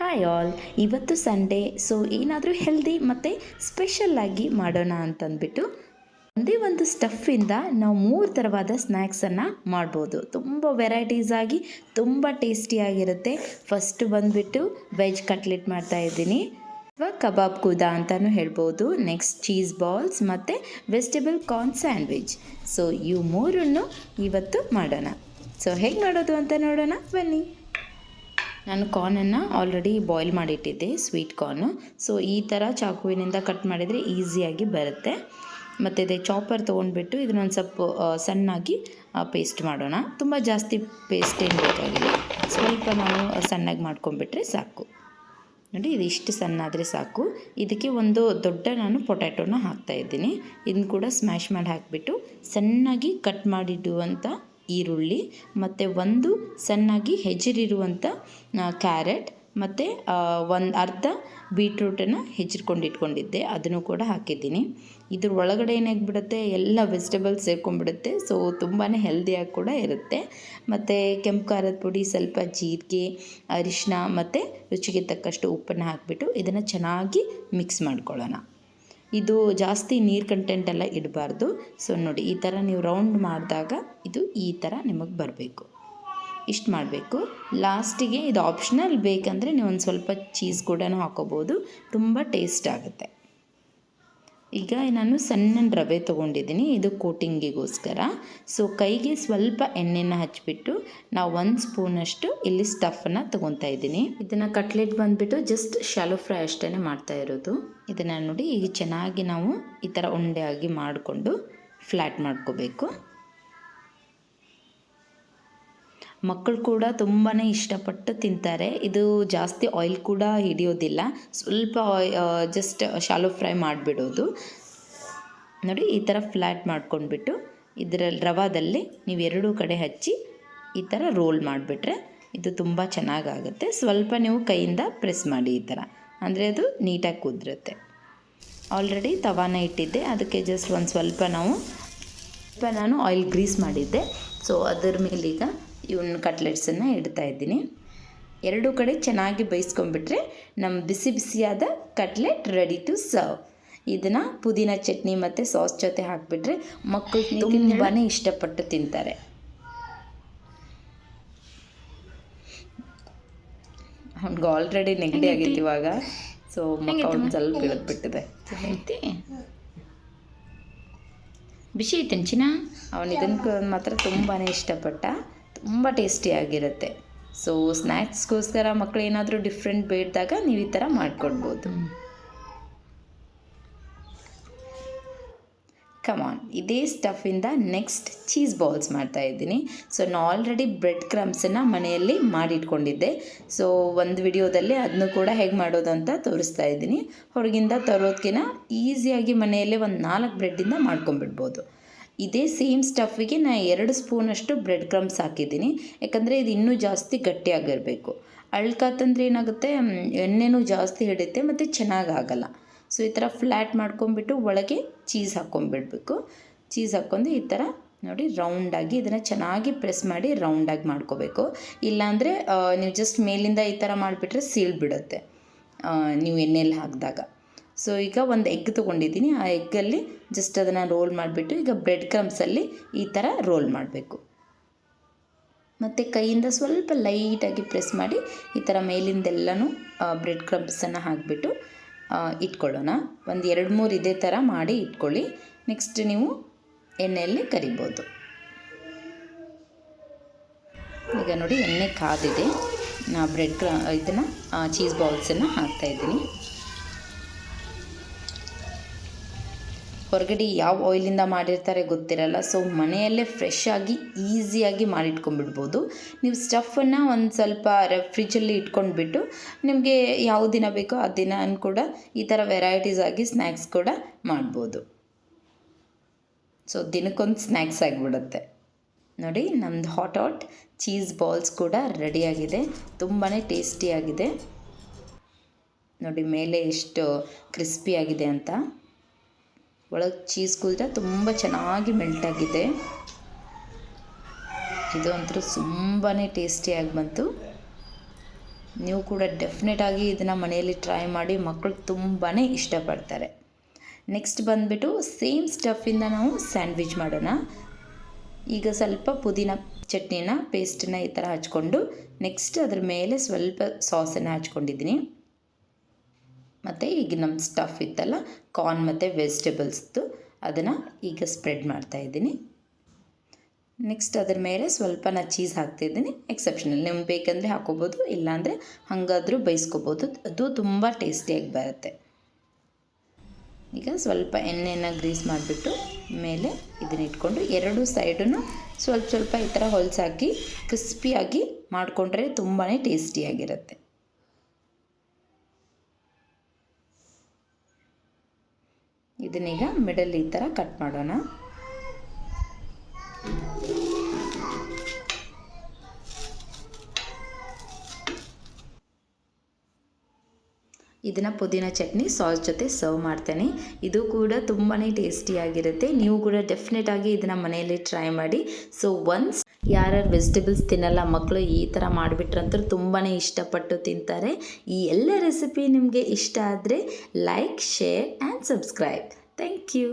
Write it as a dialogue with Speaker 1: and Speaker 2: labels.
Speaker 1: Hi all. ಇವತ್ತು Sunday, so ಏನಾದರೂ healthy ಮತ್ತು ಸ್ಪೆಷಲ್ಲಾಗಿ ಮಾಡೋಣ ಅಂತಂದ್ಬಿಟ್ಟು ಒಂದೇ ಒಂದು ಸ್ಟಫಿಂದ ನಾವು 3 ಥರವಾದ ಸ್ನ್ಯಾಕ್ಸನ್ನು ಮಾಡ್ಬೋದು. ತುಂಬ ವೆರೈಟೀಸ್ ಆಗಿ ತುಂಬ ಟೇಸ್ಟಿಯಾಗಿರುತ್ತೆ. ಫಸ್ಟ್ ಬಂದುಬಿಟ್ಟು ವೆಜ್ ಕಟ್ಲೆಟ್ ಮಾಡ್ತಾಯಿದ್ದೀನಿ, ಅಥವಾ ಕಬಾಬ್ ಕೂದಾ ಅಂತಲೂ ಹೇಳ್ಬೋದು. ನೆಕ್ಸ್ಟ್ ಚೀಸ್ ಬಾಲ್ಸ್ ಮತ್ತು ವೆಜಿಟೇಬಲ್ ಕಾರ್ನ್ ಸ್ಯಾಂಡ್ವಿಚ್. ಸೊ ಇವು ಮೂರನ್ನು ಇವತ್ತು ಮಾಡೋಣ. ಸೊ ಹೇಗೆ ಮಾಡೋದು ಅಂತ ನೋಡೋಣ ಬನ್ನಿ. ನಾನು ಕಾರ್ನನ್ನು ಆಲ್ರೆಡಿ ಬಾಯ್ಲ್ ಮಾಡಿಟ್ಟಿದ್ದೆ, ಸ್ವೀಟ್ ಕಾರ್ನು. ಸೊ ಈ ಥರ ಚಾಕುವಿನಿಂದ ಕಟ್ ಮಾಡಿದರೆ ಈಸಿಯಾಗಿ ಬರುತ್ತೆ. ಮತ್ತು ಇದೇ ಚಾಪರ್ ತೊಗೊಂಡ್ಬಿಟ್ಟು ಇದನ್ನೊಂದು ಸ್ವಲ್ಪ ಸಣ್ಣಾಗಿ ಪೇಸ್ಟ್ ಮಾಡೋಣ. ತುಂಬ ಜಾಸ್ತಿ ಪೇಸ್ಟ್ ಏನು ಬೇಕಾಗಿಲ್ಲ, ಸ್ವಲ್ಪ ನಾವು ಸಣ್ಣಗೆ ಮಾಡ್ಕೊಂಡ್ಬಿಟ್ರೆ ಸಾಕು. ನೋಡಿ, ಇದು ಇಷ್ಟು ಸಣ್ಣ ಆದರೆ ಸಾಕು. ಇದಕ್ಕೆ ಒಂದು ದೊಡ್ಡ ನಾನು ಪೊಟ್ಯಾಟೋನ ಹಾಕ್ತಾಯಿದ್ದೀನಿ. ಇದನ್ನು ಕೂಡ ಸ್ಮ್ಯಾಶ್ ಮಾಡಿ ಹಾಕಿಬಿಟ್ಟು ಸಣ್ಣಾಗಿ ಕಟ್ ಮಾಡಿಡುವಂಥ ಈರುಳ್ಳಿ ಮತ್ತು ಒಂದು ಸಣ್ಣಾಗಿ ಹೆಜ್ಜರಿರುವಂಥ ಕ್ಯಾರೆಟ್ ಮತ್ತು ಒಂದು ಅರ್ಧ ಬೀಟ್ರೂಟನ್ನು ಇಟ್ಕೊಂಡಿದ್ದೆ, ಅದನ್ನು ಕೂಡ ಹಾಕಿದ್ದೀನಿ. ಇದ್ರ ಒಳಗಡೆ ಏನಾಗಿಬಿಡುತ್ತೆ, ಎಲ್ಲ ವೆಜಿಟೇಬಲ್ಸ್ ಸೇರ್ಕೊಂಡ್ಬಿಡುತ್ತೆ. ಸೊ ತುಂಬಾ ಹೆಲ್ದಿಯಾಗಿ ಕೂಡ ಇರುತ್ತೆ. ಮತ್ತು ಕೆಂಪು ಖಾರದ ಪುಡಿ, ಸ್ವಲ್ಪ ಜೀರಿಗೆ, ಅರಿಶಿನ ಮತ್ತು ರುಚಿಗೆ ತಕ್ಕಷ್ಟು ಉಪ್ಪನ್ನು ಹಾಕಿಬಿಟ್ಟು ಇದನ್ನು ಚೆನ್ನಾಗಿ ಮಿಕ್ಸ್ ಮಾಡ್ಕೊಳ್ಳೋಣ. ಇದು ಜಾಸ್ತಿ ನೀರು ಕಂಟೆಂಟೆಲ್ಲ ಇಡಬಾರ್ದು. ಸೊ ನೋಡಿ, ಈ ಥರ ನೀವು ರೌಂಡ್ ಮಾಡಿದಾಗ ಇದು ಈ ಥರ ನಿಮಗೆ ಬರಬೇಕು. ಇಷ್ಟು ಮಾಡಬೇಕು. ಲಾಸ್ಟಿಗೆ ಇದು ಆಪ್ಷನಲ್, ಬೇಕಂದರೆ ನೀವು ಒಂದು ಸ್ವಲ್ಪ ಚೀಸ್ ಕೂಡ ಹಾಕೋಬೋದು, ತುಂಬ ಟೇಸ್ಟ್ ಆಗುತ್ತೆ. ಈಗ ನಾನು ಸಣ್ಣ ರವೆ ತೊಗೊಂಡಿದ್ದೀನಿ, ಇದು ಕೋಟಿಂಗಿಗೋಸ್ಕರ. ಸೊ ಕೈಗೆ ಸ್ವಲ್ಪ ಎಣ್ಣೆನ ಹಚ್ಚಿಬಿಟ್ಟು ನಾವು 1 ಸ್ಪೂನಷ್ಟು ಇಲ್ಲಿ ಸ್ಟಫನ್ನು ತೊಗೊತಾ ಇದ್ದೀನಿ. ಇದನ್ನು ಕಟ್ಲೆಟ್ ಬಂದುಬಿಟ್ಟು ಜಸ್ಟ್ ಶಾಲೋ ಫ್ರೈ ಅಷ್ಟೇ ಮಾಡ್ತಾ ಇರೋದು. ಇದನ್ನು ನೋಡಿ, ಈಗ ಚೆನ್ನಾಗಿ ನಾವು ಈ ಥರ ಉಂಡೆ ಆಗಿ ಮಾಡಿಕೊಂಡು ಫ್ಲ್ಯಾಟ್ ಮಾಡ್ಕೋಬೇಕು. ಮಕ್ಕಳು ಕೂಡ ತುಂಬಾ ಇಷ್ಟಪಟ್ಟು ತಿಂತಾರೆ. ಇದು ಜಾಸ್ತಿ ಆಯಿಲ್ ಕೂಡ ಹಿಡಿಯೋದಿಲ್ಲ, ಸ್ವಲ್ಪ ಜಸ್ಟ್ ಶಾಲೋ ಫ್ರೈ ಮಾಡಿಬಿಡೋದು. ನೋಡಿ, ಈ ಥರ ಫ್ಲ್ಯಾಟ್ ಮಾಡ್ಕೊಂಡ್ಬಿಟ್ಟು ಇದರಲ್ಲಿ ರವಾದಲ್ಲಿ ನೀವು ಎರಡೂ ಕಡೆ ಹಚ್ಚಿ ಈ ಥರ ರೋಲ್ ಮಾಡಿಬಿಟ್ರೆ ಇದು ತುಂಬ ಚೆನ್ನಾಗಾಗುತ್ತೆ. ಸ್ವಲ್ಪ ನೀವು ಕೈಯಿಂದ ಪ್ರೆಸ್ ಮಾಡಿ ಈ ಥರ, ಅಂದರೆ ಅದು ನೀಟಾಗಿ ಕುದುರುತ್ತೆ. ಆಲ್ರೆಡಿ ತವಾನ ಇಟ್ಟಿದ್ದೆ, ಅದಕ್ಕೆ ಜಸ್ಟ್ ಒಂದು ಸ್ವಲ್ಪ ನಾನು ಆಯಿಲ್ ಗ್ರೀಸ್ ಮಾಡಿದ್ದೆ. ಸೊ ಅದರ ಮೇಲೆ ಈಗ ಇವನ್ನ ಕಟ್ಲೆಟ್ಸನ್ನು ಇಡ್ತಾಯಿದ್ದೀನಿ. ಎರಡೂ ಕಡೆ ಚೆನ್ನಾಗಿ ಬೇಯಿಸ್ಕೊಂಡ್ಬಿಟ್ರೆ ನಮ್ಮ ಬಿಸಿ ಬಿಸಿಯಾದ ಕಟ್ಲೆಟ್ ರೆಡಿ ಟು ಸರ್ವ್. ಇದನ್ನು ಪುದೀನ ಚಟ್ನಿ ಮತ್ತು ಸಾಸ್ ಜೊತೆ ಹಾಕಿಬಿಟ್ರೆ ಮಕ್ಕಳು ತುಂಬಾ ಇಷ್ಟಪಟ್ಟು ತಿಂತಾರೆ. ಅವ್ನಿಗೆ ಆಲ್ರೆಡಿ ನೆಗಡಿ ಆಗಿತ್ತು ಇವಾಗ, ಸೊ ಮಕ್ಕ ಒಂದು ಸ್ವಲ್ಪ ಇಳಿದ್ಬಿಟ್ಟಿದೆ. ಬಿಸಿ ಐತೆ ಚಿನ್ನ. ಅವನು ಇದನ್ನು ಮಾತ್ರ ತುಂಬಾ ಇಷ್ಟಪಟ್ಟ, ತುಂಬ ಟೇಸ್ಟಿಯಾಗಿರುತ್ತೆ. ಸೊ ಸ್ನ್ಯಾಕ್ಸ್ಗೋಸ್ಕರ ಮಕ್ಕಳು ಏನಾದರೂ ಡಿಫ್ರೆಂಟ್ ಬೇಡಿದಾಗ ನೀವು ಈ ಥರ ಮಾಡ್ಕೊಡ್ಬೋದು. ಕಮಾನ್, ಇದೇ ಸ್ಟಫಿಂದ ನೆಕ್ಸ್ಟ್ ಚೀಸ್ ಬಾಲ್ಸ್ ಮಾಡ್ತಾಯಿದ್ದೀನಿ. ಸೊ ನಾನು ಆಲ್ರೆಡಿ ಬ್ರೆಡ್ ಕ್ರಮ್ಸನ್ನು ಮನೆಯಲ್ಲಿ ಮಾಡಿಟ್ಕೊಂಡಿದ್ದೆ. ಸೊ ಒಂದು ವಿಡಿಯೋದಲ್ಲಿ ಅದನ್ನು ಕೂಡ ಹೇಗೆ ಮಾಡೋದು ಅಂತ ತೋರಿಸ್ತಾ ಇದ್ದೀನಿ. ಹೊರಗಿಂದ ತರೋದಕ್ಕಿಂತ ಈಸಿಯಾಗಿ ಮನೆಯಲ್ಲೇ ಒಂದು 4 ಬ್ರೆಡ್ಡಿಂದ ಮಾಡ್ಕೊಂಬಿಡ್ಬೋದು. ಇದೇ ಸೇಮ್ ಸ್ಟಫಿಗೆ ನಾನು 2 ಸ್ಪೂನಷ್ಟು ಬ್ರೆಡ್ ಕ್ರಮ್ಸ್ ಹಾಕಿದ್ದೀನಿ, ಯಾಕಂದರೆ ಇದು ಇನ್ನೂ ಜಾಸ್ತಿ ಗಟ್ಟಿಯಾಗಿರಬೇಕು. ಅಳ್ಕಾತಂದ್ರೆ ಏನಾಗುತ್ತೆ, ಎಣ್ಣೆನೂ ಜಾಸ್ತಿ ಹಿಡಿಯುತ್ತೆ ಮತ್ತು ಚೆನ್ನಾಗಾಗಲ್ಲ. ಸೊ ಈ ಥರ ಫ್ಲ್ಯಾಟ್ ಮಾಡ್ಕೊಂಬಿಟ್ಟು ಒಳಗೆ ಚೀಸ್ ಹಾಕ್ಕೊಂಬಿಡ್ಬೇಕು. ಚೀಸ್ ಹಾಕ್ಕೊಂಡು ಈ ಥರ ನೋಡಿ ರೌಂಡಾಗಿ ಇದನ್ನು ಚೆನ್ನಾಗಿ ಪ್ರೆಸ್ ಮಾಡಿ ರೌಂಡಾಗಿ ಮಾಡ್ಕೋಬೇಕು. ಇಲ್ಲಾಂದರೆ ನೀವು ಜಸ್ಟ್ ಮೇಲಿಂದ ಈ ಥರ ಮಾಡಿಬಿಟ್ರೆ ಸೀಳ್ಬಿಡುತ್ತೆ ನೀವು ಎಣ್ಣೆಯಲ್ಲಿ ಹಾಕಿದಾಗ. ಸೊ ಈಗ ಒಂದು ಎಗ್ ತೊಗೊಂಡಿದ್ದೀನಿ, ಆ ಎಗ್ಗಲ್ಲಿ ಜಸ್ಟ್ ಅದನ್ನು ರೋಲ್ ಮಾಡಿಬಿಟ್ಟು ಈಗ ಬ್ರೆಡ್ ಕ್ರಮ್ಸಲ್ಲಿ ಈ ಥರ ರೋಲ್ ಮಾಡಬೇಕು. ಮತ್ತು ಕೈಯಿಂದ ಸ್ವಲ್ಪ ಲೈಟಾಗಿ ಪ್ರೆಸ್ ಮಾಡಿ ಈ ಥರ ಮೇಲಿಂದೆಲ್ಲನೂ ಬ್ರೆಡ್ ಕ್ರಮ್ಸನ್ನು ಹಾಕಿಬಿಟ್ಟು ಇಟ್ಕೊಳ್ಳೋಣ. ಒಂದು 2-3 ಇದೇ ಥರ ಮಾಡಿ ಇಟ್ಕೊಳ್ಳಿ. ನೆಕ್ಸ್ಟ್ ನೀವು ಎಣ್ಣೆಯಲ್ಲಿ ಕರಿಬೋದು. ಈಗ ನೋಡಿ, ಎಣ್ಣೆ ಕಾದಿದೆ. ನಾ ಇದನ್ನು ಚೀಸ್ ಬಾಲ್ಸನ್ನು ಹಾಕ್ತಾಯಿದ್ದೀನಿ. ಹೊರಗಡೆ ಯಾವ ಆಯಿಲಿಂದ ಮಾಡಿರ್ತಾರೆ ಗೊತ್ತಿರಲ್ಲ. ಸೊ ಮನೆಯಲ್ಲೇ ಫ್ರೆಶ್ ಆಗಿ ಈಸಿಯಾಗಿ ಮಾಡಿಟ್ಕೊಂಡ್ಬಿಡ್ಬೋದು. ನೀವು ಸ್ಟಫನ್ನು ಒಂದು ಸ್ವಲ್ಪ ಫ್ರಿಜ್ಜಲ್ಲಿ ಇಟ್ಕೊಂಡ್ಬಿಟ್ಟು ನಿಮಗೆ ಯಾವ ದಿನ ಬೇಕೋ ಆ ದಿನ ಕೂಡ ಈ ಥರ ವೆರೈಟೀಸ್ ಆಗಿ ಸ್ನ್ಯಾಕ್ಸ್ ಕೂಡ ಮಾಡ್ಬೋದು. ಸೊ ದಿನಕ್ಕೊಂದು ಸ್ನ್ಯಾಕ್ಸ್ ಆಗಿಬಿಡುತ್ತೆ. ನೋಡಿ, ನಮ್ಮದು ಹಾಟ್ ಚೀಸ್ ಬಾಲ್ಸ್ ಕೂಡ ರೆಡಿಯಾಗಿದೆ. ತುಂಬಾ ಟೇಸ್ಟಿಯಾಗಿದೆ. ನೋಡಿ ಮೇಲೆ ಎಷ್ಟು ಕ್ರಿಸ್ಪಿಯಾಗಿದೆ ಅಂತ. ಒಳಗೆ ಚೀಸ್ ಕೂಡ ತುಂಬ ಚೆನ್ನಾಗಿ ಮೆಲ್ಟಾಗಿದೆ. ಇದು ಒಂಥರ ತುಂಬಾ ಟೇಸ್ಟಿಯಾಗಿ ಬಂತು. ನೀವು ಕೂಡ ಡೆಫಿನೆಟಾಗಿ ಇದನ್ನು ಮನೆಯಲ್ಲಿ ಟ್ರೈ ಮಾಡಿ, ಮಕ್ಕಳು ತುಂಬಾ ಇಷ್ಟಪಡ್ತಾರೆ. ನೆಕ್ಸ್ಟ್ ಬಂದುಬಿಟ್ಟು ಸೇಮ್ ಸ್ಟಫಿಂದ ನಾವು ಸ್ಯಾಂಡ್ವಿಚ್ ಮಾಡೋಣ. ಈಗ ಸ್ವಲ್ಪ ಪುದೀನ ಚಟ್ನಿನ ಪೇಸ್ಟನ್ನ ಈ ಥರ ಹಚ್ಕೊಂಡು ನೆಕ್ಸ್ಟ್ ಅದ್ರ ಮೇಲೆ ಸ್ವಲ್ಪ ಸಾಸನ್ನು ಹಚ್ಕೊಂಡಿದ್ದೀನಿ. ಮತ್ತು ಈಗ ನಮ್ಮ ಸ್ಟಫ್ ಇತ್ತಲ್ಲ ಕಾರ್ನ್ ಮತ್ತು ವೆಜಿಟೇಬಲ್ಸ್ದು ಅದನ್ನು ಈಗ ಸ್ಪ್ರೆಡ್ ಮಾಡ್ತಾಯಿದ್ದೀನಿ. ನೆಕ್ಸ್ಟ್ ಅದ್ರ ಮೇಲೆ ಸ್ವಲ್ಪ ಚೀಸ್ ಹಾಕ್ತಾಯಿದ್ದೀನಿ. ಎಕ್ಸೆಪ್ಷನಲ್, ನಿಮ್ಗೆ ಬೇಕಂದರೆ ಹಾಕೋಬೋದು, ಇಲ್ಲಾಂದರೆ ಹಾಗಾದರೂ ಬೇಯಿಸ್ಕೋಬೋದು, ಅದು ತುಂಬ ಟೇಸ್ಟಿಯಾಗಿ ಬರುತ್ತೆ. ಈಗ ಸ್ವಲ್ಪ ಎಣ್ಣೆನ ಗ್ರೀಸ್ ಮಾಡಿಬಿಟ್ಟು ಮೇಲೆ ಇದನ್ನ ಇಟ್ಕೊಂಡು ಎರಡು ಸೈಡನ್ನು ಸ್ವಲ್ಪ ಈ ಥರ ಹೊಲ್ಸಾಕಿ ಕ್ರಿಸ್ಪಿಯಾಗಿ ಮಾಡಿಕೊಂಡ್ರೆ ತುಂಬಾ ಟೇಸ್ಟಿಯಾಗಿರುತ್ತೆ. ಇದನ್ನೀಗ ಮಿಡಲ್ ಈ ಥರ ಕಟ್ ಮಾಡೋಣ. ಇದನ್ನು ಪುದೀನ ಚಟ್ನಿ ಸಾಸ್ ಜೊತೆ ಸರ್ವ್ ಮಾಡ್ತೇನೆ. ಇದು ಕೂಡ ತುಂಬಾ ಟೇಸ್ಟಿಯಾಗಿರುತ್ತೆ. ನೀವು ಕೂಡ ಡೆಫಿನೆಟಾಗಿ ಇದನ್ನು ಮನೆಯಲ್ಲಿ ಟ್ರೈ ಮಾಡಿ. ಸೊ ಒನ್ಸ್ ಯಾರ್ಯಾರು ವೆಜಿಟೇಬಲ್ಸ್ ತಿನ್ನಲ್ಲ ಮಕ್ಕಳು ಈ ಥರ ಮಾಡಿಬಿಟ್ರಂತೂ ತುಂಬಾ ಇಷ್ಟಪಟ್ಟು ತಿಂತಾರೆ. ಈ ಎಲ್ಲ ರೆಸಿಪಿ ನಿಮಗೆ ಇಷ್ಟ ಆದರೆ like, share and subscribe. Thank you.